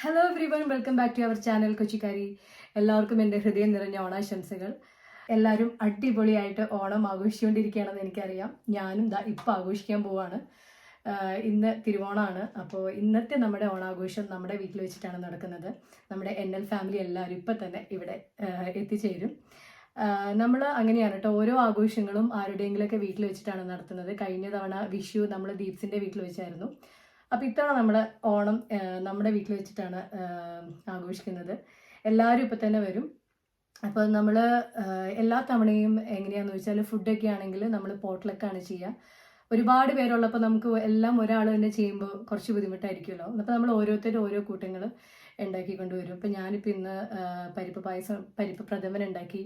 Hello everyone, welcome back to our channel കൊച്ചിക്കാരി. എല്ലാവർക്കും എൻ്റെ ഹൃദയം നിറഞ്ഞ ഓണാശംസകൾ. എല്ലാവരും അടിപൊളിയായിട്ട് ഓണം ആഘോഷിച്ചുകൊണ്ടിരിക്കുകയാണെന്ന് എനിക്കറിയാം. ഞാനും ഇപ്പം ആഘോഷിക്കാൻ പോവാണ്. ഇന്ന് തിരുവോണമാണ്. അപ്പോൾ ഇന്നത്തെ നമ്മുടെ ഓണാഘോഷം നമ്മുടെ വീട്ടിൽ വെച്ചിട്ടാണ് നടക്കുന്നത്. നമ്മുടെ NL ഫാമിലി എല്ലാവരും ഇപ്പം തന്നെ ഇവിടെ എത്തിച്ചേരും. നമ്മൾ അങ്ങനെയാണ് കേട്ടോ, ഓരോ ആഘോഷങ്ങളും ആരുടെയെങ്കിലുമൊക്കെ വീട്ടിൽ വെച്ചിട്ടാണ് നടത്തുന്നത്. കഴിഞ്ഞ തവണ വിഷു നമ്മൾ ദീപ്സിൻ്റെ വീട്ടിൽ വെച്ചായിരുന്നു. അപ്പോൾ ഇത്തവണ നമ്മൾ ഓണം നമ്മുടെ വീട്ടിൽ വെച്ചിട്ടാണ് ആഘോഷിക്കുന്നത്. എല്ലാവരും ഇപ്പം തന്നെ വരും. അപ്പോൾ നമ്മൾ എല്ലാ തവണയും എങ്ങനെയാണെന്ന് വെച്ചാൽ ഫുഡൊക്കെ ആണെങ്കിൽ നമ്മൾ പോട്ട്ലക്കാണ് ചെയ്യുക. ഒരുപാട് പേരുള്ളപ്പോൾ നമുക്ക് എല്ലാം ഒരാൾ തന്നെ ചെയ്യുമ്പോൾ കുറച്ച് ബുദ്ധിമുട്ടായിരിക്കുമല്ലോ. അപ്പോൾ നമ്മൾ ഓരോരുത്തരും ഓരോ കൂട്ടങ്ങൾ ഉണ്ടാക്കിക്കൊണ്ട് വരും. ഇപ്പോൾ ഞാനിപ്പോൾ ഇന്ന് പരിപ്പ് പ്രഥമൻ ഉണ്ടാക്കി,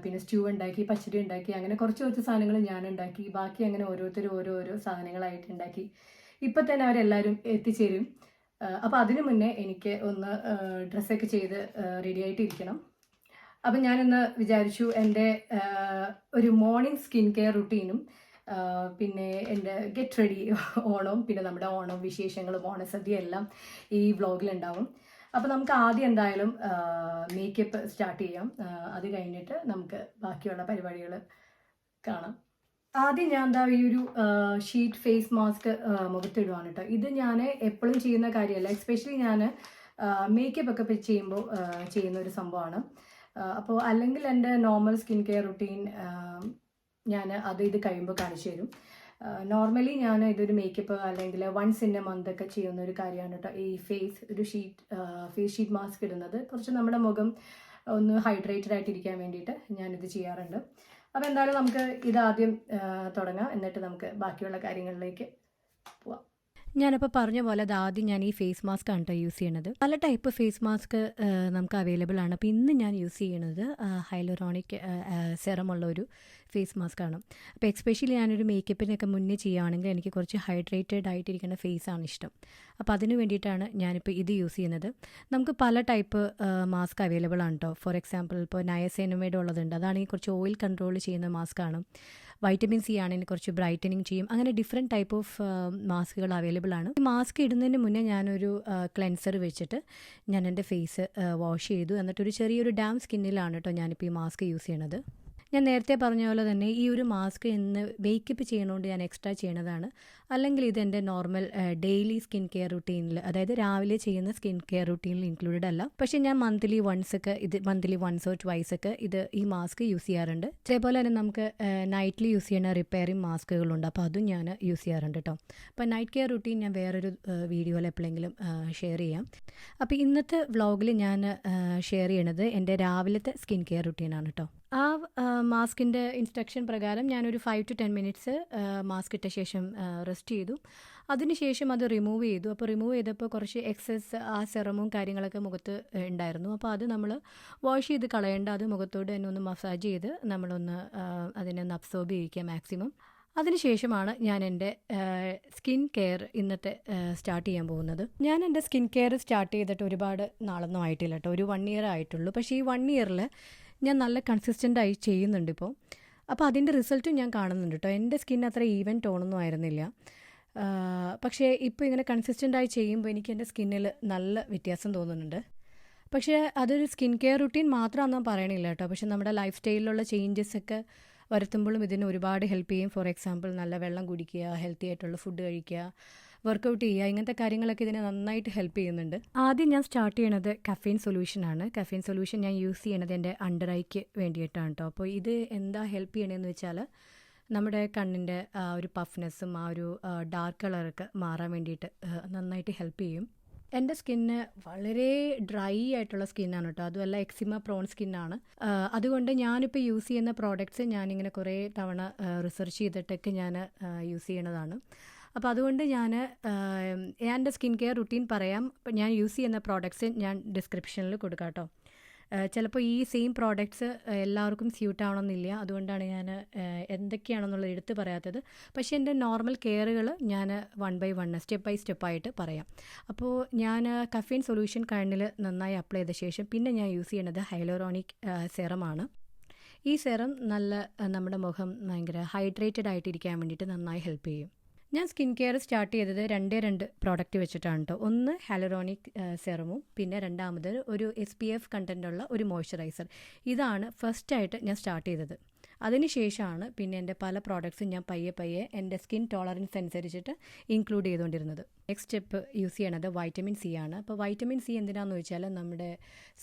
പിന്നെ സ്റ്റൂ ഉണ്ടാക്കി, പച്ചടി ഉണ്ടാക്കി, അങ്ങനെ കുറച്ച് സാധനങ്ങൾ ഞാൻ ഉണ്ടാക്കി. ബാക്കി അങ്ങനെ ഓരോരുത്തരും ഓരോരോ സാധനങ്ങളായിട്ട് ഉണ്ടാക്കി. ഇപ്പം തന്നെ അവരെല്ലാവരും എത്തിച്ചേരും. അപ്പോൾ അതിനു മുന്നേ എനിക്ക് ഒന്ന് ഡ്രസ്സൊക്കെ ചെയ്ത് റെഡി ആയിട്ടിരിക്കണം. അപ്പം ഞാനിന്ന് വിചാരിച്ചു എൻ്റെ ഒരു മോർണിംഗ് സ്കിൻ കെയർ റുട്ടീനും പിന്നെ എൻ്റെ ഗെറ്റ് റെഡി ഓണവും പിന്നെ നമ്മുടെ ഓണം വിശേഷങ്ങളും ഓണസദ്യ എല്ലാം ഈ വ്ളോഗിലുണ്ടാവും. അപ്പോൾ നമുക്ക് ആദ്യം എന്തായാലും മേക്കപ്പ് സ്റ്റാർട്ട് ചെയ്യാം. അത് കഴിഞ്ഞിട്ട് നമുക്ക് ബാക്കിയുള്ള പരിപാടികൾ കാണാം. ആദ്യം ഞാൻ ഈ ഒരു ഷീറ്റ് ഫേസ് മാസ്ക് മുഖത്തിടുവാണ് കേട്ടോ. ഇത് ഞാൻ എപ്പോഴും ചെയ്യുന്ന കാര്യമല്ല, എസ്പെഷ്യലി ഞാൻ മേക്കപ്പ് ഒക്കെ ചെയ്യുമ്പോൾ ചെയ്യുന്ന ഒരു സംഭവമാണ്. അപ്പോൾ അല്ലെങ്കിൽ എൻ്റെ നോർമൽ സ്കിൻ കെയർ റുട്ടീൻ ഞാൻ ഇത് കഴിയുമ്പോൾ കാണിച്ചു തരും. നോർമലി ഞാൻ ഇതൊരു മേക്കപ്പ് അല്ലെങ്കിൽ വൺസ് ഇൻ എ മന്ത് ഒക്കെ ചെയ്യുന്ന ഒരു കാര്യമാണ് കേട്ടോ. ഈ ഫേസ് ഷീറ്റ് മാസ്ക് ഇടുന്നത് കുറച്ച് നമ്മുടെ മുഖം ഒന്ന് ഹൈഡ്രേറ്റഡ് ആയിട്ടിരിക്കാൻ വേണ്ടിയിട്ട് ഞാനിത് ചെയ്യാറുണ്ട്. അപ്പോൾ എന്തായാലും നമുക്ക് ഇതാദ്യം തുടങ്ങാം, എന്നിട്ട് നമുക്ക് ബാക്കിയുള്ള കാര്യങ്ങളിലേക്ക് പോവാം. ഞാനപ്പോൾ പറഞ്ഞ പോലെ ആദ്യം ഞാൻ ഈ ഫേസ് മാസ്ക് ആണ് കേട്ടോ യൂസ് ചെയ്യണത്. പല ടൈപ്പ് ഫേസ് മാസ്ക് നമുക്ക് അവൈലബിൾ ആണ്. അപ്പോൾ ഇന്ന് ഞാൻ യൂസ് ചെയ്യണത് ഹൈലറോണിക് സെറം ഉള്ള ഒരു ഫേസ് മാസ്ക് ആണ്. അപ്പോൾ എക്സ്പെഷ്യലി ഞാനൊരു മേക്കപ്പിനൊക്കെ മുന്നേ ചെയ്യുകയാണെങ്കിൽ എനിക്ക് കുറച്ച് ഹൈഡ്രേറ്റഡ് ആയിട്ടിരിക്കുന്ന ഫേസാണ് ഇഷ്ടം. അപ്പോൾ അതിന് വേണ്ടിയിട്ടാണ് ഞാനിപ്പോൾ ഇത് യൂസ് ചെയ്യുന്നത്. നമുക്ക് പല ടൈപ്പ് മാസ്ക് അവൈലബിൾ ആണ് കേട്ടോ. ഫോർ എക്സാമ്പിൾ ഇപ്പോൾ നയസൈനമൈഡ് ഉള്ളതുണ്ട്, അതാണെങ്കിൽ കുറച്ച് ഓയിൽ കൺട്രോൾ ചെയ്യുന്ന മാസ്കാണ്. വൈറ്റമിൻ സി ആണെങ്കിൽ കുറച്ച് ബ്രൈറ്റനിങ് ചെയ്യും. അങ്ങനെ ഡിഫറെൻറ്റ് ടൈപ്പ് ഓഫ് മാസ്കുകൾ അവൈലബിൾ ആണ്. ഈ മാസ്ക് ഇടുന്നതിന് മുന്നേ ഞാനൊരു ക്ലെൻസർ വെച്ചിട്ട് ഞാൻ എൻ്റെ ഫേസ് വാഷ് ചെയ്തു. എന്നിട്ടൊരു ചെറിയൊരു ഡാം സ്കിന്നിലാണ് കേട്ടോ ഞാനിപ്പോൾ ഈ മാസ്ക് യൂസ് ചെയ്യണത്. ഞാൻ നേരത്തെ പറഞ്ഞ പോലെ തന്നെ ഈ ഒരു മാസ്ക് ഇന്ന് മേക്കപ്പ് ചെയ്യണോണ്ട് ഞാൻ എക്സ്ട്രാ ചെയ്യണതാണ്. അല്ലെങ്കിൽ ഇതെൻ്റെ നോർമൽ ഡെയിലി സ്കിൻ കെയർ റുട്ടീനിൽ, അതായത് രാവിലെ ചെയ്യുന്ന സ്കിൻ കെയർ റുട്ടീനിൽ ഇൻക്ലൂഡഡ് അല്ല. പക്ഷേ ഞാൻ മന്ത്ലി വൺസ് ഓർ ട്വൈസ് ഒക്കെ ഈ മാസ്ക് യൂസ് ചെയ്യാറുണ്ട്. അതേപോലെ തന്നെ നമുക്ക് നൈറ്റ്ലി യൂസ് ചെയ്യുന്ന റിപ്പയറിങ് മാസ്കുകളുണ്ട്, അപ്പോൾ അതും ഞാൻ യൂസ് ചെയ്യാറുണ്ട് കേട്ടോ. അപ്പോൾ നൈറ്റ് കെയർ റുട്ടീൻ ഞാൻ വേറൊരു വീഡിയോയിൽ എപ്പോഴെങ്കിലും ഷെയർ ചെയ്യാം. അപ്പോൾ ഇന്നത്തെ വ്ളോഗിൽ ഞാൻ ഷെയർ ചെയ്യണത് എൻ്റെ രാവിലത്തെ സ്കിൻ കെയർ റുട്ടീനാണ് കേട്ടോ. ആ മാസ്കിൻ്റെ ഇൻസ്ട്രക്ഷൻ പ്രകാരം ഞാനൊരു 5 to 10 മിനിറ്റ്സ് മാസ്ക് ഇട്ട ശേഷം റെസ്റ്റ് ചെയ്തു. അതിനുശേഷം അത് റിമൂവ് ചെയ്തു. അപ്പോൾ റിമൂവ് ചെയ്തപ്പോൾ കുറച്ച് എക്സസ് ആ സെറമും കാര്യങ്ങളൊക്കെ മുഖത്ത് ഉണ്ടായിരുന്നു. അപ്പോൾ അത് നമ്മൾ വാഷ് ചെയ്ത് കളയേണ്ട, അത് മുഖത്തോട് തന്നെ ഒന്ന് മസാജ് ചെയ്ത് നമ്മളൊന്ന് അതിനെ ഒന്ന് അബ്സോർബ് ചെയ്യിക്കുക മാക്സിമം. അതിനുശേഷമാണ് ഞാൻ എൻ്റെ സ്കിൻ കെയർ ഇന്നത്തെ സ്റ്റാർട്ട് ചെയ്യാൻ പോകുന്നത്. ഞാൻ എൻ്റെ സ്കിൻ കെയർ സ്റ്റാർട്ട് ചെയ്തിട്ട് ഒരുപാട് നാളൊന്നും ആയിട്ടില്ല കേട്ടോ, ഒരു 1 year ആയിട്ടുള്ളൂ. പക്ഷേ ഈ 1 yearൽ ഞാൻ നല്ല കൺസിസ്റ്റൻ്റായി ചെയ്യുന്നുണ്ട് ഇപ്പോൾ. അപ്പോൾ അതിൻ്റെ റിസൾട്ടും ഞാൻ കാണുന്നുണ്ട് കേട്ടോ. എൻ്റെ സ്കിൻ അത്ര ഈവൻ ടോണൊന്നും ആയിരുന്നില്ല, പക്ഷേ ഇപ്പോൾ ഇങ്ങനെ കൺസിസ്റ്റൻ്റായി ചെയ്യുമ്പോൾ എനിക്ക് എൻ്റെ സ്കിന്നിൽ നല്ല വ്യത്യാസം തോന്നുന്നുണ്ട്. പക്ഷേ അതൊരു സ്കിൻ കെയർ റുട്ടീൻ മാത്രമാണെന്ന് പറയണില്ല കേട്ടോ. പക്ഷേ നമ്മുടെ ലൈഫ് സ്റ്റൈലിലുള്ള ചേഞ്ചസ് ഒക്കെ വരുത്തുമ്പോഴും ഇതിന് ഒരുപാട് ഹെൽപ്പ് ചെയ്യും. ഫോർ എക്സാമ്പിൾ നല്ല വെള്ളം കുടിക്കുക, ഹെൽത്തി ആയിട്ടുള്ള ഫുഡ് കഴിക്കുക, വർക്കൗട്ട് ചെയ്യുക, ഇങ്ങനത്തെ കാര്യങ്ങളൊക്കെ ഇതിനെ നന്നായിട്ട് ഹെൽപ്പ് ചെയ്യുന്നുണ്ട്. ആദ്യം ഞാൻ സ്റ്റാർട്ട് ചെയ്യണത് കഫീൻ സൊല്യൂഷനാണ്. കഫീൻ സൊല്യൂഷൻ ഞാൻ യൂസ് ചെയ്യണത് എൻ്റെ അണ്ടർ ഐക്ക് വേണ്ടിയിട്ടാണ് കേട്ടോ. അപ്പോൾ ഇത് എന്താ ഹെൽപ്പ് ചെയ്യണമെന്ന് വെച്ചാൽ നമ്മുടെ കണ്ണിൻ്റെ ആ ഒരു പഫ്നെസ്സും ആ ഒരു ഡാർക്ക് കളറൊക്കെ മാറാൻ വേണ്ടിയിട്ട് നന്നായിട്ട് ഹെൽപ്പ് ചെയ്യും. എൻ്റെ സ്കിന്ന് വളരെ ഡ്രൈ ആയിട്ടുള്ള സ്കിന്നാണ് കേട്ടോ, അതുമല്ല എക്സിമ പ്രോൺ സ്കിന്നാണ്. അതുകൊണ്ട് ഞാനിപ്പോൾ യൂസ് ചെയ്യുന്ന പ്രോഡക്റ്റ്സ് ഞാനിങ്ങനെ കുറേ തവണ റിസർച്ച് ചെയ്തിട്ടൊക്കെ ഞാൻ യൂസ് ചെയ്യണതാണ്. അപ്പോൾ അതുകൊണ്ട് ഞാൻ എൻ്റെ സ്കിൻ കെയർ റുട്ടീൻ പറയാം. ഞാൻ യൂസ് ചെയ്യുന്ന പ്രോഡക്റ്റ്സ് ഞാൻ ഡിസ്ക്രിപ്ഷനിൽ കൊടുക്കാം കേട്ടോ. ചിലപ്പോൾ ഈ സെയിം പ്രോഡക്റ്റ്സ് എല്ലാവർക്കും സ്യൂട്ട് ആവണമെന്നില്ല, അതുകൊണ്ടാണ് ഞാൻ എന്തൊക്കെയാണെന്നുള്ളത് എടുത്ത് പറയാത്തത്. പക്ഷേ എൻ്റെ നോർമൽ കെയറുകൾ ഞാൻ 1 by 1 സ്റ്റെപ്പ് ബൈ സ്റ്റെപ്പായിട്ട് പറയാം. അപ്പോൾ ഞാൻ കഫീൻ സൊല്യൂഷൻ കണ്ണിൽ നന്നായി അപ്ലൈ ചെയ്ത ശേഷം പിന്നെ ഞാൻ യൂസ് ചെയ്യണത് ഹൈലറോണിക് സെറമാണ്. ഈ സെറം നമ്മുടെ മുഖം ഭയങ്കര ഹൈഡ്രേറ്റഡ് ആയിട്ടിരിക്കാൻ വേണ്ടിയിട്ട് നന്നായി ഹെൽപ്പ് ചെയ്യും. ഞാൻ സ്കിൻ കെയർ സ്റ്റാർട്ട് ചെയ്തത് രണ്ട് പ്രോഡക്റ്റ് വെച്ചിട്ടാണ് കേട്ടോ. ഒന്ന് ഹ്യാലുറോണിക് സെറമും, പിന്നെ രണ്ടാമത് ഒരു SPF കണ്ടൻറ്റുള്ള ഒരു മോയ്സ്ചറൈസർ. ഇതാണ് ഫസ്റ്റായിട്ട് ഞാൻ സ്റ്റാർട്ട് ചെയ്തത്. അതിനുശേഷമാണ് പിന്നെ എൻ്റെ പല പ്രോഡക്ട്സും ഞാൻ പയ്യെ എൻ്റെ സ്കിൻ ടോളറൻസ് അനുസരിച്ചിട്ട് ഇൻക്ലൂഡ് ചെയ്തുകൊണ്ടിരുന്നത്. നെക്സ്റ്റ് സ്റ്റെപ്പ് യൂസ് ചെയ്യണത് വൈറ്റമിൻ സി ആണ്. അപ്പോൾ വൈറ്റമിൻ സി എന്തിനാണെന്ന് ചോദിച്ചാൽ നമ്മുടെ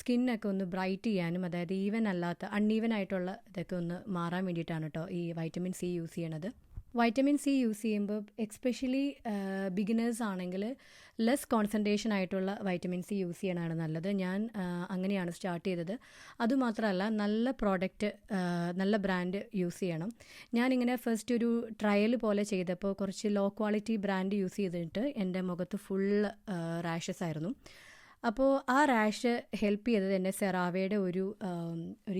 സ്കിന്നൊക്കെ ഒന്ന് ബ്രൈറ്റ് ചെയ്യാനും, അതായത് അൺഈവൻ ആയിട്ടുള്ള ഇതൊക്കെ ഒന്ന് മാറാൻ വേണ്ടിയിട്ടാണ് കേട്ടോ ഈ വൈറ്റമിൻ സി യൂസ് ചെയ്യണത്. വൈറ്റമിൻ സി യൂസ് ചെയ്യുമ്പോൾ എക്സ്പെഷ്യലി ബിഗിനേഴ്സ് ആണെങ്കിൽ ലെസ് കോൺസെൻട്രേഷൻ ആയിട്ടുള്ള വൈറ്റമിൻ സി യൂസ് ചെയ്യണതാണ് നല്ലത്. ഞാൻ അങ്ങനെയാണ് സ്റ്റാർട്ട് ചെയ്തത്. അതുമാത്രമല്ല നല്ല പ്രോഡക്റ്റ്, നല്ല ബ്രാൻഡ് യൂസ് ചെയ്യണം. ഞാനിങ്ങനെ ഫസ്റ്റ് ഒരു ട്രയൽ പോലെ ചെയ്തപ്പോൾ കുറച്ച് ലോ ക്വാളിറ്റി ബ്രാൻഡ് യൂസ് ചെയ്തിട്ട് എൻ്റെ മുഖത്ത് ഫുൾ റാഷസ് ആയിരുന്നു. അപ്പോൾ ആ റാഷ് ഹെൽപ്പ് ചെയ്തത് എൻ്റെ സെറാവയുടെ ഒരു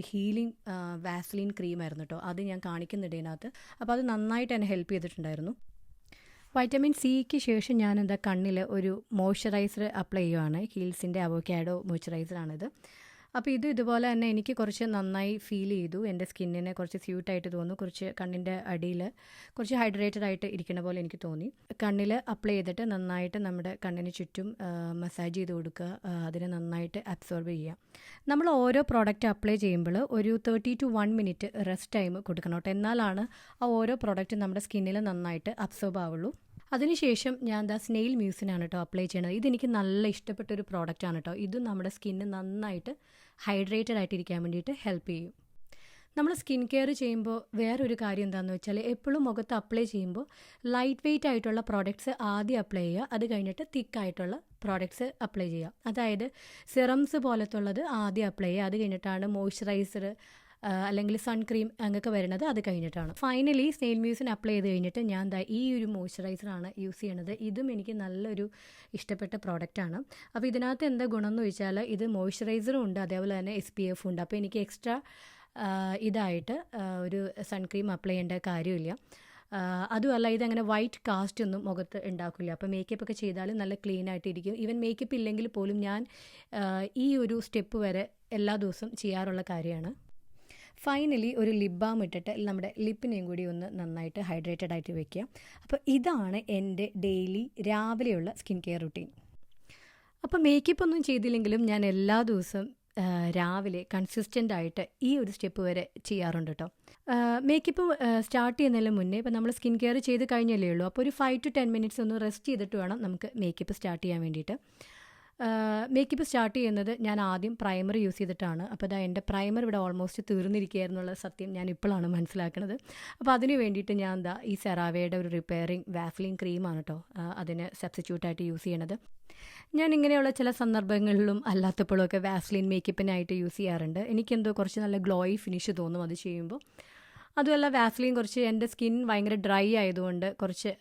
ഹീലിംഗ് വാസ്ലിൻ ക്രീമായിരുന്നു കേട്ടോ. അത് ഞാൻ കാണിക്കുന്നുണ്ട് ഇതിനകത്ത്. അപ്പോൾ അത് നന്നായിട്ട് എന്നെ ഹെൽപ്പ് ചെയ്തിട്ടുണ്ടായിരുന്നു. വൈറ്റമിൻ സിക്ക് ശേഷം ഞാൻ കണ്ണിൽ ഒരു മോയ്സ്ചറൈസർ അപ്ലൈ ചെയ്യുവാണ്. കീൽസിൻ്റെ അവോക്കാഡോ മോയ്സ്ചറൈസറാണിത്. അപ്പോൾ ഇതുപോലെ തന്നെ എനിക്ക് കുറച്ച് നന്നായി ഫീൽ ചെയ്തു. എൻ്റെ സ്കിന്നിനെ കുറച്ച് സ്യൂട്ടായിട്ട് തോന്നുന്നു. കുറച്ച് കണ്ണിൻ്റെ അടിയിൽ കുറച്ച് ഹൈഡ്രേറ്റഡ് ആയിട്ട് ഇരിക്കുന്ന പോലെ എനിക്ക് തോന്നി. കണ്ണിൽ അപ്ലൈ ചെയ്തിട്ട് നന്നായിട്ട് നമ്മുടെ കണ്ണിന് ചുറ്റും മസാജ് ചെയ്ത് കൊടുക്കുക, അതിനെ നന്നായിട്ട് അബ്സോർബ് ചെയ്യുക. നമ്മൾ ഓരോ പ്രോഡക്റ്റ് അപ്ലൈ ചെയ്യുമ്പോൾ ഒരു 30 to 1 minute റെസ്റ്റ് ടൈം കൊടുക്കണം കേട്ടോ. എന്നാലാണ് ആ ഓരോ പ്രോഡക്റ്റും നമ്മുടെ സ്കിന്നിൽ നന്നായിട്ട് അബ്സോർബ് ആവുള്ളൂ. അതിനുശേഷം ഞാൻ സ്നെയിൽ മ്യൂസിനാണ് കേട്ടോ അപ്ലൈ ചെയ്യണത്. ഇതെനിക്ക് നല്ല ഇഷ്ടപ്പെട്ടൊരു പ്രോഡക്റ്റാണ് കേട്ടോ. ഇത് നമ്മുടെ സ്കിന്ന് നന്നായിട്ട് ഹൈഡ്രേറ്റഡ് ആയിട്ടിരിക്കാൻ വേണ്ടിയിട്ട് ഹെൽപ്പ് ചെയ്യും. നമ്മൾ സ്കിൻ കെയർ ചെയ്യുമ്പോൾ വേറൊരു കാര്യം എന്താണെന്ന് വെച്ചാൽ എപ്പോഴും മുഖത്ത് അപ്ലൈ ചെയ്യുമ്പോൾ ലൈറ്റ് വെയ്റ്റ് ആയിട്ടുള്ള പ്രോഡക്ട്സ് ആദ്യം അപ്ലൈ ചെയ്യുക. അത് കഴിഞ്ഞിട്ട് തിക്കായിട്ടുള്ള പ്രോഡക്ട്സ് അപ്ലൈ ചെയ്യുക. അതായത് സിറംസ് പോലത്തുള്ളത് ആദ്യം അപ്ലൈ ചെയ്യുക. അത് കഴിഞ്ഞിട്ടാണ് മോയ്സ്ചറൈസർ അല്ലെങ്കിൽ സൺക്രീം അങ്ങൊക്കെ വരുന്നത് അത് കഴിഞ്ഞിട്ടാണ്. ഫൈനലി സ്നെയിൽ മ്യൂസിൻ അപ്ലൈ ചെയ്ത് കഴിഞ്ഞിട്ട് ഞാൻ ഈ ഒരു മോയ്സ്ചറൈസറാണ് യൂസ് ചെയ്യണത്. ഇതും എനിക്ക് നല്ലൊരു ഇഷ്ടപ്പെട്ട പ്രോഡക്റ്റാണ്. അപ്പോൾ ഇതിനകത്ത് എന്താ ഗുണം എന്ന് ചോദിച്ചാൽ ഇത് മോയ്സ്ചറൈസറും ഉണ്ട്, അതേപോലെ തന്നെ SPF ഉണ്ട്. അപ്പോൾ എനിക്ക് എക്സ്ട്രാ ഇതായിട്ട് ഒരു സൺക്രീം അപ്ലൈ ചെയ്യേണ്ട കാര്യമില്ല. അതുമല്ല ഇതങ്ങനെ വൈറ്റ് കാസ്റ്റ് ഒന്നും മുഖത്ത് ഉണ്ടാക്കില്ല. അപ്പോൾ മേക്കപ്പ് ഒക്കെ ചെയ്താലും നല്ല ക്ലീൻ ആയിട്ടിരിക്കും. ഈവൻ മേക്കപ്പ് ഇല്ലെങ്കിൽ പോലും ഞാൻ ഈ ഒരു സ്റ്റെപ്പ് വരെ എല്ലാ ദിവസവും ചെയ്യാറുള്ള കാര്യമാണ്. ഫൈനലി ഒരു ലിപ് ബാം ഇട്ടിട്ട് നമ്മുടെ ലിപ്പിനെയും കൂടി ഒന്ന് നന്നായിട്ട് ഹൈഡ്രേറ്റഡ് ആയിട്ട് വെക്കുക. അപ്പോൾ ഇതാണ് എൻ്റെ ഡെയിലി രാവിലെയുള്ള സ്കിൻ കെയർ റുട്ടീൻ. അപ്പോൾ മേക്കപ്പ് ഒന്നും ചെയ്തില്ലെങ്കിലും ഞാൻ എല്ലാ ദിവസവും രാവിലെ കൺസിസ്റ്റൻ്റ് ആയിട്ട് ഈ ഒരു സ്റ്റെപ്പ് വരെ ചെയ്യാറുണ്ട് കേട്ടോ. മേക്കപ്പ് സ്റ്റാർട്ട് ചെയ്യുന്നതിന് മുന്നേ ഇപ്പോൾ നമ്മൾ സ്കിൻ കെയർ ചെയ്ത് കഴിഞ്ഞല്ലേ ഉള്ളൂ. അപ്പോൾ ഒരു 5 to 10 minutes ഒന്ന് റെസ്റ്റ് ചെയ്തിട്ട് വേണം നമുക്ക് മേക്കപ്പ് സ്റ്റാർട്ട് ചെയ്യാൻ വേണ്ടിയിട്ട്. മേക്കപ്പ് സ്റ്റാർട്ട് ചെയ്യുന്നത് ഞാൻ ആദ്യം പ്രൈമർ യൂസ് ചെയ്തിട്ടാണ്. അപ്പോൾ എൻ്റെ പ്രൈമർ ഇവിടെ ഓൾമോസ്റ്റ് തീർന്നിരിക്കുകയായിരുന്നുള്ള സത്യം ഞാൻ ഇപ്പോഴാണ് മനസ്സിലാക്കുന്നത്. അപ്പോൾ അതിന് വേണ്ടിയിട്ട് ഞാൻ ഈ സെറാവയുടെ ഒരു റിപ്പയറിങ് വാസ്ലിൻ ക്രീമാണ് കേട്ടോ അതിന് സബ്സ്റ്റിറ്റ്യൂട്ടായിട്ട് യൂസ് ചെയ്യണത്. ഞാൻ ഇങ്ങനെയുള്ള ചില സന്ദർഭങ്ങളിലും അല്ലാത്തപ്പോഴൊക്കെ വാസ്ലിൻ മേക്കപ്പിനായിട്ട് യൂസ് ചെയ്യാറുണ്ട്. എനിക്കെന്തോ കുറച്ച് നല്ല ഗ്ലോയി ഫിനിഷ് തോന്നും അത് ചെയ്യുമ്പോൾ. അതുമല്ല വാസ്ലിൻ കുറച്ച് എൻ്റെ സ്കിൻ ഭയങ്കര ഡ്രൈ ആയതുകൊണ്ട് കുറച്ച്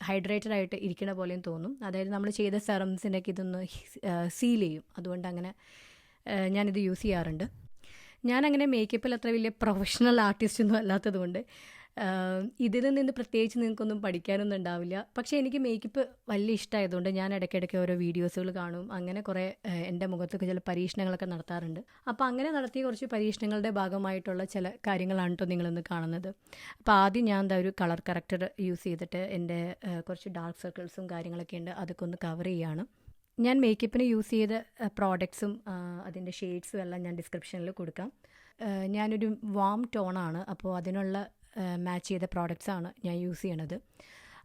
ഹൈഡ്രേറ്റഡ് ആയിട്ട് ഇരിക്കണ പോലെയും തോന്നും. അതായത് നമ്മൾ ചെയ്ത സെറംസിൻ്റെയൊക്കെ ഇതൊന്ന് സീൽ ചെയ്യും. അതുകൊണ്ട് അങ്ങനെ ഞാനിത് യൂസ് ചെയ്യാറുണ്ട്. ഞാനങ്ങനെ മേക്കപ്പിൽ അത്ര വലിയ പ്രൊഫഷണൽ ആർട്ടിസ്റ്റൊന്നും അല്ലാത്തതുകൊണ്ട് ഇതിൽ നിന്ന് പ്രത്യേകിച്ച് നിങ്ങൾക്കൊന്നും പഠിക്കാനൊന്നും ഉണ്ടാവില്ല. പക്ഷേ എനിക്ക് മേക്കപ്പ് വലിയ ഇഷ്ടമായതുകൊണ്ട് ഞാൻ ഇടയ്ക്കിടയ്ക്ക് ഓരോ വീഡിയോസുകൾ കാണും. അങ്ങനെ കുറേ എൻ്റെ മുഖത്തൊക്കെ ചില പരീക്ഷണങ്ങളൊക്കെ നടത്താറുണ്ട്. അപ്പോൾ അങ്ങനെ നടത്തിയ കുറച്ച് പരീക്ഷണങ്ങളുടെ ഭാഗമായിട്ടുള്ള ചില കാര്യങ്ങളാണ് കേട്ടോ നിങ്ങളിന്ന് കാണുന്നത്. അപ്പോൾ ആദ്യം ഞാൻ ഒരു കളർ കറക്റ്റർ യൂസ് ചെയ്തിട്ട് എൻ്റെ കുറച്ച് ഡാർക്ക് സർക്കിൾസും കാര്യങ്ങളൊക്കെ ഉണ്ട് അതൊക്കെ ഒന്ന് കവർ ചെയ്യുകയാണ്. ഞാൻ മേക്കപ്പിന് യൂസ് ചെയ്ത പ്രോഡക്ട്സും അതിൻ്റെ ഷെയ്ഡ്സും എല്ലാം ഞാൻ ഡിസ്ക്രിപ്ഷനിൽ കൊടുക്കാം. ഞാനൊരു വാം ടോണാണ്, അപ്പോൾ അതിനുള്ള മാച്ച് ചെയ്ത പ്രോഡക്റ്റ്സാണ് ഞാൻ യൂസ് ചെയ്യണത്.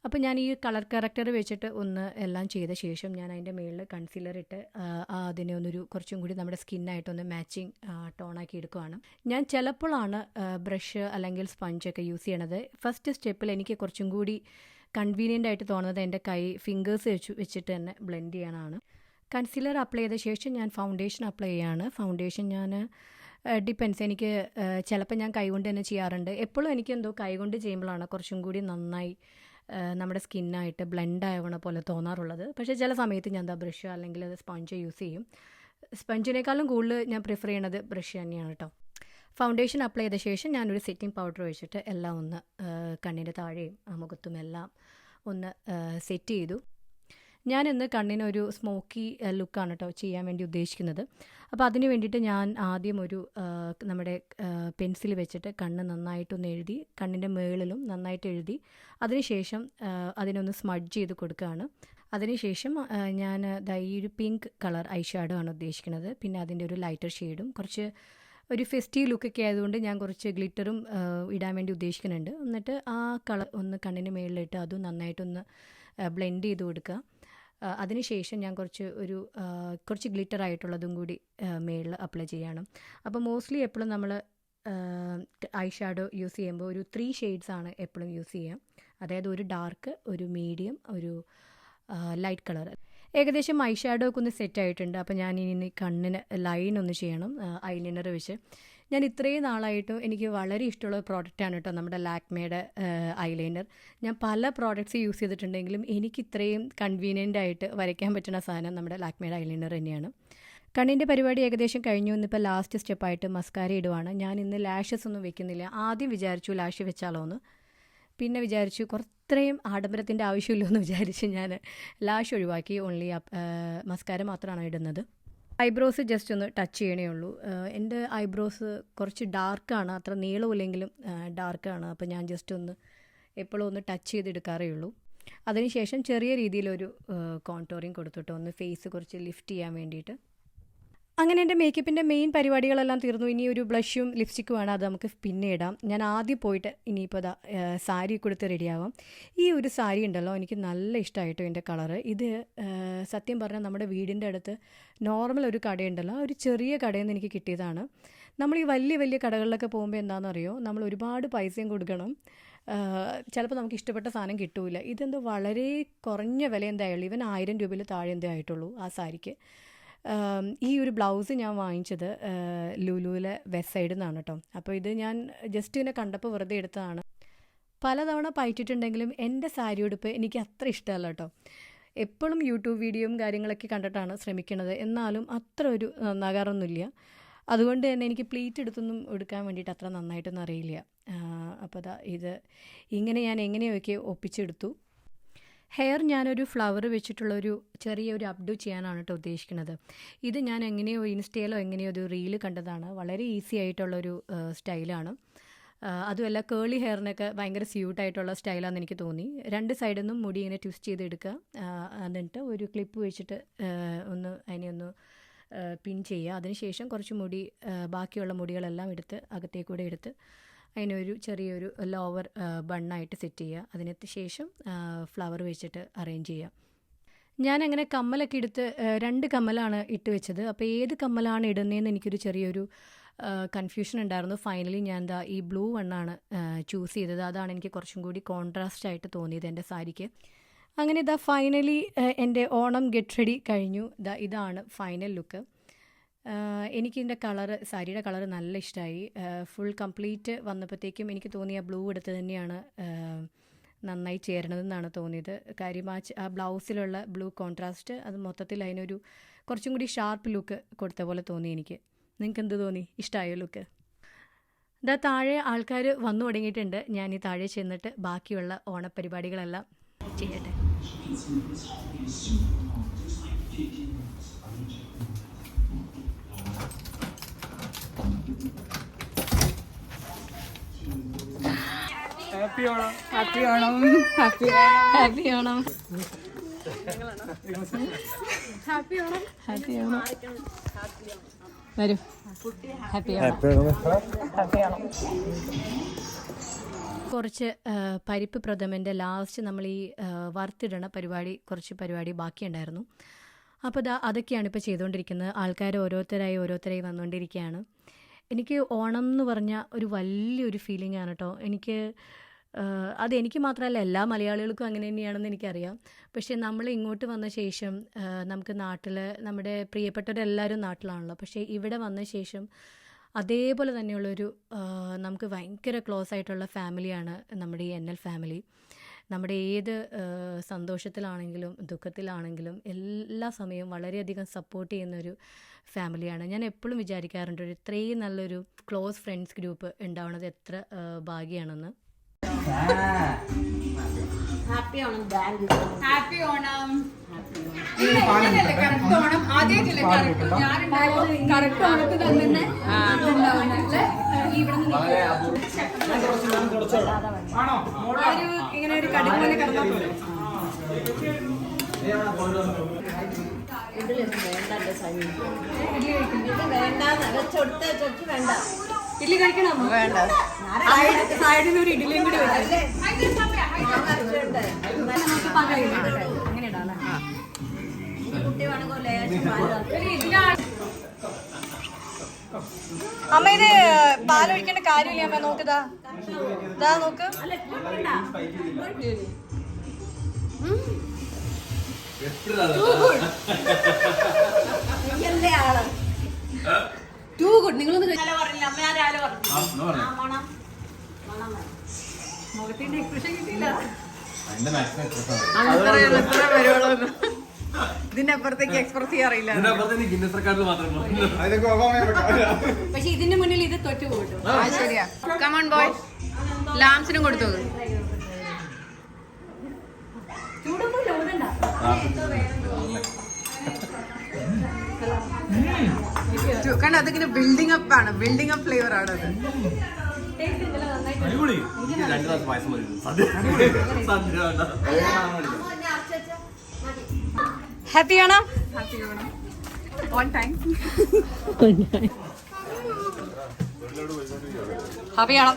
അപ്പോൾ ഞാൻ ഈ കളർ കറക്റ്റർ വെച്ചിട്ട് ഒന്ന് എല്ലാം ചെയ്ത ശേഷം ഞാൻ അതിൻ്റെ മുകളിൽ കൺസീലർ ഇട്ട് അതിനെ ഒന്നൊരു കുറച്ചും കൂടി നമ്മുടെ സ്കിന്നായിട്ടൊന്ന് മാച്ചിങ് ടോണാക്കി എടുക്കുകയാണ്. ഞാൻ ചിലപ്പോഴാണ് ബ്രഷ് അല്ലെങ്കിൽ സ്പഞ്ചൊക്കെ യൂസ് ചെയ്യണത്. ഫസ്റ്റ് സ്റ്റെപ്പിൽ എനിക്ക് കുറച്ചും കൂടി കൺവീനിയൻ്റ് ആയിട്ട് തോന്നുന്നത് എൻ്റെ ഫിംഗേഴ്സ് വെച്ചിട്ട് തന്നെ ബ്ലെൻഡ് ചെയ്യാനാണ്. കൺസീലർ അപ്ലൈ ചെയ്ത ശേഷം ഞാൻ ഫൗണ്ടേഷൻ അപ്ലൈ ചെയ്യാണ്. ഫൗണ്ടേഷൻ ഞാൻ ഡിപ്പെൻസ്, എനിക്ക് ചിലപ്പോൾ ഞാൻ കൈകൊണ്ട് തന്നെ ചെയ്യാറുണ്ട്. എപ്പോഴും എനിക്കെന്തോ കൈകൊണ്ട് ചെയ്യുമ്പോഴാണ് കുറച്ചും കൂടി നന്നായി നമ്മുടെ സ്കിന്നായിട്ട് ബ്ലെൻഡ് ആവണ പോലെ തോന്നാറുള്ളത്. പക്ഷേ ചില സമയത്ത് ഞാൻ ബ്രഷ് അല്ലെങ്കിൽ സ്പഞ്ച് യൂസ് ചെയ്യും. സ്പഞ്ചിനേക്കാളും കൂടുതൽ ഞാൻ പ്രിഫർ ചെയ്യണത് ബ്രഷ് തന്നെയാണ് കേട്ടോ. ഫൗണ്ടേഷൻ അപ്ലൈ ചെയ്ത ശേഷം ഞാനൊരു സെറ്റിംഗ് പൗഡർ ഒഴിച്ചിട്ട് എല്ലാം ഒന്ന് കണ്ണിൻ്റെ താഴെയും മുഖത്തും എല്ലാം ഒന്ന് സെറ്റ് ചെയ്തു. ഞാനിന്ന് കണ്ണിനൊരു സ്മോക്കി ലുക്കാണ് കേട്ടോ ചെയ്യാൻ വേണ്ടി ഉദ്ദേശിക്കുന്നത്. അപ്പോൾ അതിന് വേണ്ടിയിട്ട് ഞാൻ ആദ്യം ഒരു നമ്മുടെ പെൻസിൽ വെച്ചിട്ട് കണ്ണ് നന്നായിട്ടൊന്ന് എഴുതി, കണ്ണിൻ്റെ മുകളിലും നന്നായിട്ട് എഴുതി, അതിനുശേഷം അതിനൊന്ന് സ്മഡ്ജ് ചെയ്ത് കൊടുക്കുകയാണ്. അതിനുശേഷം ഞാൻ ഈ ഒരു പിങ്ക് കളർ ഐ ഷാഡോ ആണ് ഉദ്ദേശിക്കുന്നത്. പിന്നെ അതിൻ്റെ ഒരു ലൈറ്റർ ഷെയ്ഡും കുറച്ച് ഒരു ഫെസ്റ്റീവ് ലുക്കൊക്കെ ആയതുകൊണ്ട് ഞാൻ കുറച്ച് ഗ്ലിറ്ററും ഇടാൻ വേണ്ടി ഉദ്ദേശിക്കുന്നുണ്ട്. എന്നിട്ട് ആ കളർ ഒന്ന് കണ്ണിന് മുകളിലിട്ട് അതും നന്നായിട്ടൊന്ന് ബ്ലെൻഡ് ചെയ്ത് കൊടുക്കുക. അതിനുശേഷം ഞാൻ കുറച്ച് ഗ്ലിറ്റർ ആയിട്ടുള്ളതും കൂടി മേളിൽ അപ്ലൈ ചെയ്യണം. അപ്പോൾ മോസ്റ്റ്ലി എപ്പോഴും നമ്മൾ ഐ ഷാഡോ യൂസ് ചെയ്യുമ്പോൾ ഒരു 3 ഷെയ്ഡ്സ് ആണ് എപ്പോഴും യൂസ് ചെയ്യുക. അതായത് ഒരു ഡാർക്ക്, ഒരു മീഡിയം, ഒരു ലൈറ്റ് കളർ. ഏകദേശം ഐ ഷാഡോ ഒക്കെ ഒന്ന് സെറ്റ് ആയിട്ടുണ്ട്. അപ്പോൾ ഞാൻ ഇനി കണ്ണിന് ലൈൻ ഒന്ന് ചെയ്യണം ഐലൈനർ വെച്ച്. ഞാൻ ഇത്രയും നാളായിട്ടും എനിക്ക് വളരെ ഇഷ്ടമുള്ള പ്രോഡക്റ്റാണ് കേട്ടോ നമ്മുടെ ലാക്മേയുടെ ഐലൈനർ. ഞാൻ പല പ്രോഡക്റ്റ്സ് യൂസ് ചെയ്തിട്ടുണ്ടെങ്കിലും എനിക്ക് ഇത്രയും കൺവീനിയൻ്റ് ആയിട്ട് വരയ്ക്കാൻ പറ്റുന്ന സാധനം നമ്മുടെ ലാക്മേയുടെ ഐലൈനർ തന്നെയാണ്. കണ്ണിൻ്റെ പരിപാടി ഏകദേശം കഴിഞ്ഞു. ഇന്നിപ്പോൾ ലാസ്റ്റ് സ്റ്റെപ്പായിട്ട് മസ്കാര ഇടുവാണ്. ഞാൻ ഇന്ന് ലാഷസ് ഒന്നും വെക്കുന്നില്ല. ആദ്യം വിചാരിച്ചു ലാഷ് വെച്ചാലോ എന്ന്, പിന്നെ വിചാരിച്ചു കുറത്രയും ആഡംബരത്തിൻ്റെ ആവശ്യമില്ലോ എന്ന് വിചാരിച്ച് ഞാൻ ലാഷ് ഒഴിവാക്കി. ഓൺലി മസ്കാര മാത്രമാണ് ഇടുന്നത്. ഐബ്രോസ് ജസ്റ്റ് ഒന്ന് ടച്ച് ചെയ്യണേ ഉള്ളൂ. എൻ്റെ ഐബ്രോസ് കുറച്ച് ഡാർക്കാണ്, അത്ര നീളമില്ലെങ്കിലും ഡാർക്കാണ്. അപ്പോൾ ഞാൻ ജസ്റ്റ് ഒന്ന് എപ്പോഴും ഒന്ന് ടച്ച് ചെയ്തെടുക്കാറേ ഉള്ളൂ. അതിനുശേഷം ചെറിയ രീതിയിലൊരു കോൺടോറിങ് കൊടുത്തിട്ട് ഒന്ന് ഫേസ് കുറച്ച് ലിഫ്റ്റ് ചെയ്യാൻ വേണ്ടിയിട്ട്. അങ്ങനെ എൻ്റെ മേക്കപ്പിൻ്റെ മെയിൻ പരിപാടികളെല്ലാം തീർന്നു. ഇനി ഒരു ബ്ലഷും ലിപ്സ്റ്റിക്കുമാണ്, അത് നമുക്ക് പിന്നെ ഇടാം. ഞാൻ ആദ്യം പോയിട്ട് ഇനിയിപ്പോൾ സാരി കൊടുത്ത് റെഡിയാവാം. ഈ ഒരു സാരി ഉണ്ടല്ലോ, എനിക്ക് നല്ല ഇഷ്ടമായിട്ടോ എൻ്റെ കളറ്. ഇത് സത്യം പറഞ്ഞാൽ നമ്മുടെ വീടിൻ്റെ അടുത്ത് നോർമൽ ഒരു കടയുണ്ടല്ലോ, ഒരു ചെറിയ കടയിൽ നിന്ന് എനിക്ക് കിട്ടിയതാണ്. നമ്മൾ ഈ വലിയ വലിയ കടകളിലൊക്കെ പോകുമ്പോൾ എന്താണെന്നറിയോ, നമ്മൾ ഒരുപാട് പൈസയും കൊടുക്കണം, ചിലപ്പോൾ നമുക്ക് ഇഷ്ടപ്പെട്ട സാധനം കിട്ടൂല. ഇതെന്തോ വളരെ കുറഞ്ഞ വില എന്തായുള്ളൂ, ഇവൻ 1000 രൂപയിൽ താഴെ എന്തേ ആയിട്ടുള്ളൂ ആ സാരിക്ക്. ഈ ഒരു ബ്ലൗസ് ഞാൻ വാങ്ങിച്ചത് ലുലുവിലെ വെസ്റ്റ് സൈഡിൽ നിന്നാണ് കേട്ടോ. അപ്പോൾ ഇത് ഞാൻ ജസ്റ്റ് ഇങ്ങനെ കണ്ടപ്പോൾ വെറുതെ എടുത്തതാണ്. പലതവണ പയറ്റിട്ടുണ്ടെങ്കിലും എൻ്റെ സാരി ഉടുപ്പ് എനിക്ക് അത്ര ഇഷ്ടമല്ല കേട്ടോ. എപ്പോഴും യൂട്യൂബ് വീഡിയോയും കാര്യങ്ങളൊക്കെ കണ്ടിട്ടാണ് ശ്രമിക്കുന്നത്, എന്നാലും അത്ര ഒരു നന്നാകാറൊന്നുമില്ല. അതുകൊണ്ട് തന്നെ എനിക്ക് പ്ലീറ്റ് എടുത്തൊന്നും എടുക്കാൻ വേണ്ടിയിട്ട് അത്ര നന്നായിട്ടൊന്നും അറിയില്ല. അപ്പോൾ ഇത് ഇങ്ങനെ ഞാൻ എങ്ങനെയൊക്കെ ഒപ്പിച്ചെടുത്തു. ഹെയർ ഞാനൊരു ഫ്ലവർ വെച്ചിട്ടുള്ളൊരു ചെറിയൊരു അപ്ഡു ചെയ്യാനാണ് കേട്ടോ ഉദ്ദേശിക്കുന്നത്. ഇത് ഞാൻ എങ്ങനെയോ ഇൻസ്റ്റയിലോ എങ്ങനെയോ ഒരു റീല് കണ്ടതാണ്. വളരെ ഈസി ആയിട്ടുള്ളൊരു സ്റ്റൈലാണ്. അതുമല്ല കേളി ഹെയറിനൊക്കെ ഭയങ്കര സ്യൂട്ടായിട്ടുള്ള സ്റ്റൈലാണെന്ന് എനിക്ക് തോന്നി. 2 സൈഡിൽ നിന്നും മുടി ഇങ്ങനെ ട്വിസ്റ്റ് ചെയ്തെടുക്കുക, എന്നിട്ട് ഒരു ക്ലിപ്പ് വെച്ചിട്ട് അതിനെ ഒന്ന് പിൻ ചെയ്യുക. അതിനുശേഷം കുറച്ച് മുടി, ബാക്കിയുള്ള മുടികളെല്ലാം എടുത്ത് അകത്തേക്കൂടെ എടുത്ത് അതിനൊരു ചെറിയൊരു ലോവർ ബണ്ണായിട്ട് സെറ്റ് ചെയ്യുക. അതിന് ശേഷം ഫ്ലവർ വെച്ചിട്ട് അറേഞ്ച് ചെയ്യുക. ഞാനങ്ങനെ കമ്മലൊക്കെ എടുത്ത് 2 കമ്മലാണ് ഇട്ട് വെച്ചത്. അപ്പോൾ ഏത് കമ്മലാണ് ഇടുന്നതെന്ന് എനിക്കൊരു ചെറിയൊരു കൺഫ്യൂഷൻ ഉണ്ടായിരുന്നു. ഫൈനലി ഞാൻ ഈ ബ്ലൂ വണ്ണാണ് ചൂസ് ചെയ്തത്. അതാണ് എനിക്ക് കുറച്ചും കൂടി കോൺട്രാസ്റ്റ് ആയിട്ട് തോന്നിയത് എൻ്റെ സാരിക്ക്. അങ്ങനെ ഫൈനലി എൻ്റെ ഓണം ഗെറ്റ് റെഡി കഴിഞ്ഞു. ഇതാണ് ഫൈനൽ ലുക്ക്. എനിക്കിതിൻ്റെ കളറ്, സാരിയുടെ കളറ് നല്ല ഇഷ്ടമായി. ഫുൾ കംപ്ലീറ്റ് വന്നപ്പോഴത്തേക്കും എനിക്ക് തോന്നിയ ബ്ലൂ എടുത്ത് തന്നെയാണ് നന്നായി ചേരണതെന്നാണ് തോന്നിയത്. കാര്യം ആ ബ്ലൗസിലുള്ള ബ്ലൂ കോൺട്രാസ്റ്റ് അത് മൊത്തത്തിൽ അതിനൊരു കുറച്ചും കൂടി ഷാർപ്പ് ലുക്ക് കൊടുത്ത പോലെ തോന്നി എനിക്ക്. നിങ്ങൾക്ക് എന്ത് തോന്നി? ഇഷ്ടമായോ ലുക്ക്? താഴെ ആൾക്കാർ വന്നു തുടങ്ങിയിട്ടുണ്ട്. ഞാൻ ഈ താഴെ ചെന്നിട്ട് ബാക്കിയുള്ള ഓണപ്പരിപാടികളെല്ലാം ചെയ്യട്ടെ. Happy Onam. Happy Onam. Happy happy Onam. Happy Onam. Happy Onam. വരൂ. ഹാപ്പി ഓണം. ഹാപ്പി ഓണം. കുറച്ച് പരിപ്പ് പ്രഥമൻ്റെ ലാസ്റ്റ് നമ്മൾ ഈ വറുത്തിടണ കുറച്ച് പരിപാടി ബാക്കിയുണ്ടായിരുന്നു. അപ്പോൾ അതൊക്കെയാണ് ഇപ്പോൾ ചെയ്തുകൊണ്ടിരിക്കുന്നത്. ആൾക്കാർ ഓരോരുത്തരായി വന്നുകൊണ്ടിരിക്കുകയാണ്. എനിക്ക് ഓണം എന്ന് പറഞ്ഞാൽ ഒരു വലിയൊരു ഫീലിംഗ് ആണ് കേട്ടോ. അതെനിക്ക് മാത്രമല്ല, എല്ലാ മലയാളികൾക്കും അങ്ങനെ തന്നെയാണെന്ന് എനിക്കറിയാം. പക്ഷേ നമ്മൾ ഇങ്ങോട്ട് വന്ന ശേഷം നമുക്ക് നാട്ടിൽ നമ്മുടെ പ്രിയപ്പെട്ടവരെല്ലാവരും നാട്ടിലാണല്ലോ. പക്ഷേ ഇവിടെ വന്ന ശേഷം അതേപോലെ തന്നെയുള്ളൊരു നമുക്ക് ഭയങ്കര ക്ലോസ് ആയിട്ടുള്ള ഫാമിലിയാണ് നമ്മുടെ ഈ NL ഫാമിലി. നമ്മുടെ ഏത് സന്തോഷത്തിലാണെങ്കിലും ദുഃഖത്തിലാണെങ്കിലും എല്ലാ സമയവും വളരെയധികം സപ്പോർട്ട് ചെയ്യുന്നൊരു ഫാമിലിയാണ്. ഞാൻ എപ്പോഴും വിചാരിക്കാറുണ്ട് ഇത്രയും നല്ലൊരു ക്ലോസ് ഫ്രണ്ട്സ് ഗ്രൂപ്പ് ഉണ്ടാവുന്നത് എത്ര ഭാഗ്യമാണെന്ന്. Happy Onam happy Onam. Correct Onam ആദ്യമായിട്ടില്ല. കറക്റ്റ് ഓണത്തിന് തന്നെ ഒരു ഇങ്ങനെ ഒരു കടുക് പോലെ കിടന്നാൽ പോലെ. ഇഡ്ഡലി കഴിക്കണമോ? വേണ്ട. സൈഡിൽ ഒരു ഇഡ്ഡലിയും കൂടി വെച്ചല്ലേ. അങ്ങനെ ഇടാം. അമ്മ ഇത് പാലൊഴിക്കേണ്ട കാര്യമില്ല അമ്മ. നോക്കുതാ ഇതാ നോക്ക്. Two good. നിങ്ങളൊന്ന് മുഖത്തിന്റെ എക്സ്പ്രഷൻ കിട്ടിയില്ല. ഇതിന്റെ അപ്പുറത്തേക്ക് എക്സ്പ്രസ് ചെയ്യാറില്ല. പക്ഷെ ഇതിന്റെ മുന്നിൽ ഇത് തൊറ്റു പോയിട്ടു. ശരിയാ. Come on boy. ലാംസിനും കൊടുത്തു. ചൂടൊന്നുമില്ല. ഓടണ്ട. കണ്ടോ, അതിങ്ങനെ ബിൽഡിംഗ് അപ്പ് ആണ്. ബിൽഡിംഗ് അപ്പ് ഫ്ലേവർ ആണ് അത്. ഹാപ്പി ആണോ? Happy Onam. On time. Happy ആണോ?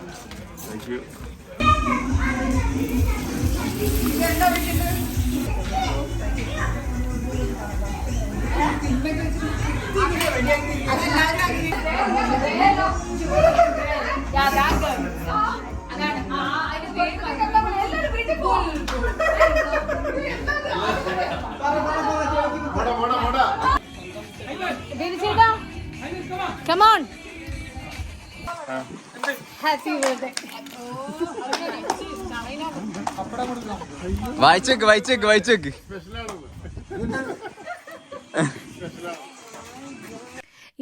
Come on. Happy birthday. വായിച്ചേക്ക്.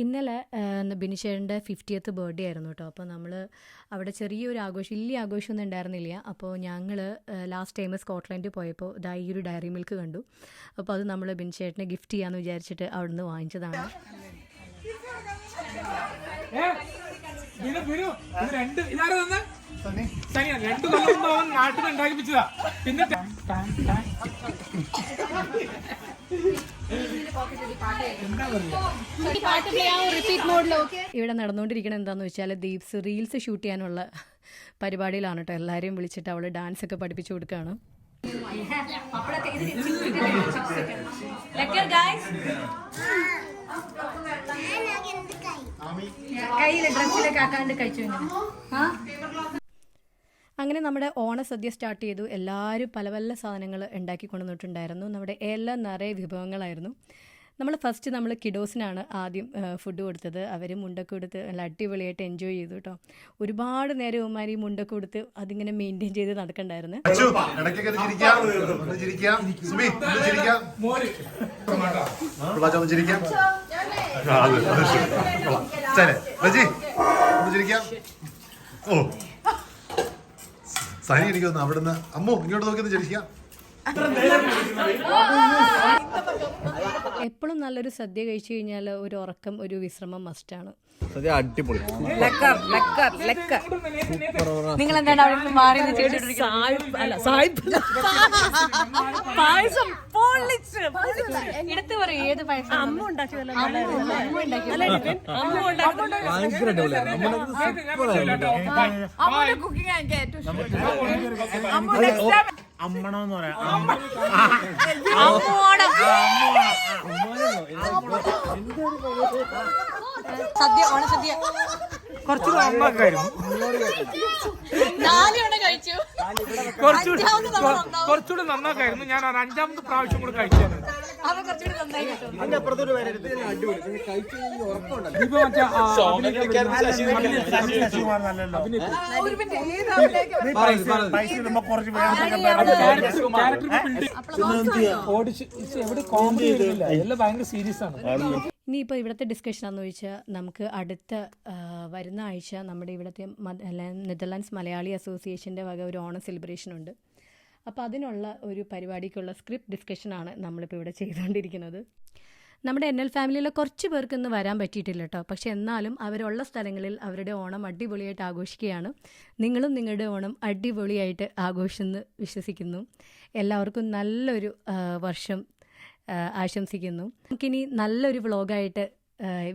ഇന്നലെ ബിനിഷേറിൻ്റെ 50th ബർത്ത്ഡേ ആയിരുന്നു കേട്ടോ. അപ്പോൾ നമ്മൾ അവിടെ ചെറിയൊരു ആഘോഷം, വലിയ ആഘോഷമൊന്നും ഉണ്ടായിരുന്നില്ല. അപ്പോൾ ഞങ്ങൾ ലാസ്റ്റ് ടൈം സ്കോട്ട്ലൻഡിൽ പോയപ്പോൾ ഇതാ ഈ ഒരു ഡയറി മിൽക്ക് കണ്ടു. അപ്പോൾ അത് നമ്മൾ ബിനിഷേറിനെ ഗിഫ്റ്റ് ചെയ്യാമെന്ന് വിചാരിച്ചിട്ട് അവിടെ നിന്ന് വാങ്ങിച്ചതാണ്. ഇവിടെ നടന്നുകൊണ്ടിരിക്കണ എന്താന്ന് വെച്ചാൽ ദീപ്സ് റീൽസ് ഷൂട്ട് ചെയ്യാനുള്ള പരിപാടിയിലാണ് കേട്ടോ. എല്ലാവരെയും വിളിച്ചിട്ട് അവള് ഡാൻസ് ഒക്കെ പഠിപ്പിച്ചു കൊടുക്കുകയാണ്. അങ്ങനെ നമ്മുടെ ഓണസദ്യ സ്റ്റാർട്ട് ചെയ്തു. എല്ലാവരും പല പല സാധനങ്ങൾ ഉണ്ടാക്കി കൊണ്ടുവന്നിട്ടുണ്ടായിരുന്നു. നമ്മുടെ എല്ലാം നിറയെ വിഭവങ്ങളായിരുന്നു. നമ്മൾ കിഡോസിനാണ് ആദ്യം ഫുഡ് കൊടുത്തത്. അവർ മുണ്ടൊക്കെ കൊടുത്ത് നല്ല അടിപൊളിയായിട്ട് എൻജോയ് ചെയ്തു കേട്ടോ. ഒരുപാട് നേരം ഉമ്മാരി മുണ്ടൊക്കെ കൊടുത്ത് അതിങ്ങനെ മെയിൻറ്റെയിൻ ചെയ്ത് നടക്കണ്ടായിരുന്നു. സനി എനിക്ക് തോന്നുന്നു അവിടുന്ന് അമ്മോ ഇങ്ങോട്ട് നോക്കി ചിരിക്കാം. എപ്പോഴും നല്ലൊരു സദ്യ കഴിച്ചു കഴിഞ്ഞാൽ ഒരു ഉറക്കം, ഒരു വിശ്രമം മസ്റ്റാണ്. അടിപൊളി. നിങ്ങൾ എന്താണ് അവിടെ നിന്ന് മാറി പായസം എടുത്ത് പറയും. ഏത് പായസം? അമ്മ ഉണ്ടാക്കിയതല്ല. കുക്കിംഗ് എനിക്ക് ഏറ്റവും ഇഷ്ടം. അമ്മണമെന്ന് പറയാം. സദ്യ, ഓണസദ്യ കുറച്ചുകൂടെ നന്നാക്കായിരുന്നു. കുറച്ചുകൂടെ നന്നാക്കായിരുന്നു. ഞാൻ ഒരു 5ാമത്തെ പ്രാവശ്യം കൂടെ കഴിച്ചത്. എവിടെ കോമഡി എല്ലാം ഭയങ്കര സീരിയസ് ആണ്. ഇനിയിപ്പോൾ ഇവിടുത്തെ ഡിസ്കഷൻ ആണെന്ന് ചോദിച്ചാൽ നമുക്ക് അടുത്ത വരുന്ന ആഴ്ച നമ്മുടെ ഇവിടുത്തെ നെതർലാൻഡ്സ് മലയാളി അസോസിയേഷൻ്റെ വക ഒരു ഓണം സെലിബ്രേഷൻ ഉണ്ട്. അപ്പോൾ അതിനുള്ള ഒരു പരിപാടിക്കുള്ള സ്ക്രിപ്റ്റ് ഡിസ്കഷനാണ് നമ്മളിപ്പോൾ ഇവിടെ ചെയ്തുകൊണ്ടിരിക്കുന്നത്. നമ്മുടെ NL ഫാമിലിയിലെ കുറച്ച് പേർക്കൊന്നും വരാൻ പറ്റിയിട്ടില്ല കേട്ടോ. പക്ഷെ എന്നാലും അവരുള്ള സ്ഥലങ്ങളിൽ അവരുടെ ഓണം അടിപൊളിയായിട്ട് ആഘോഷിക്കുകയാണ്. നിങ്ങളും നിങ്ങളുടെ ഓണം അടിപൊളിയായിട്ട് ആഘോഷിച്ചെന്ന് വിശ്വസിക്കുന്നു. എല്ലാവർക്കും നല്ലൊരു വർഷം ആശംസിക്കുന്നു. നമുക്കിനി നല്ലൊരു വ്ളോഗായിട്ട്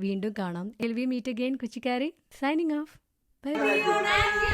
വീണ്ടും കാണാം. Will we meet again, Kochikkari? Signing off. Bye bye.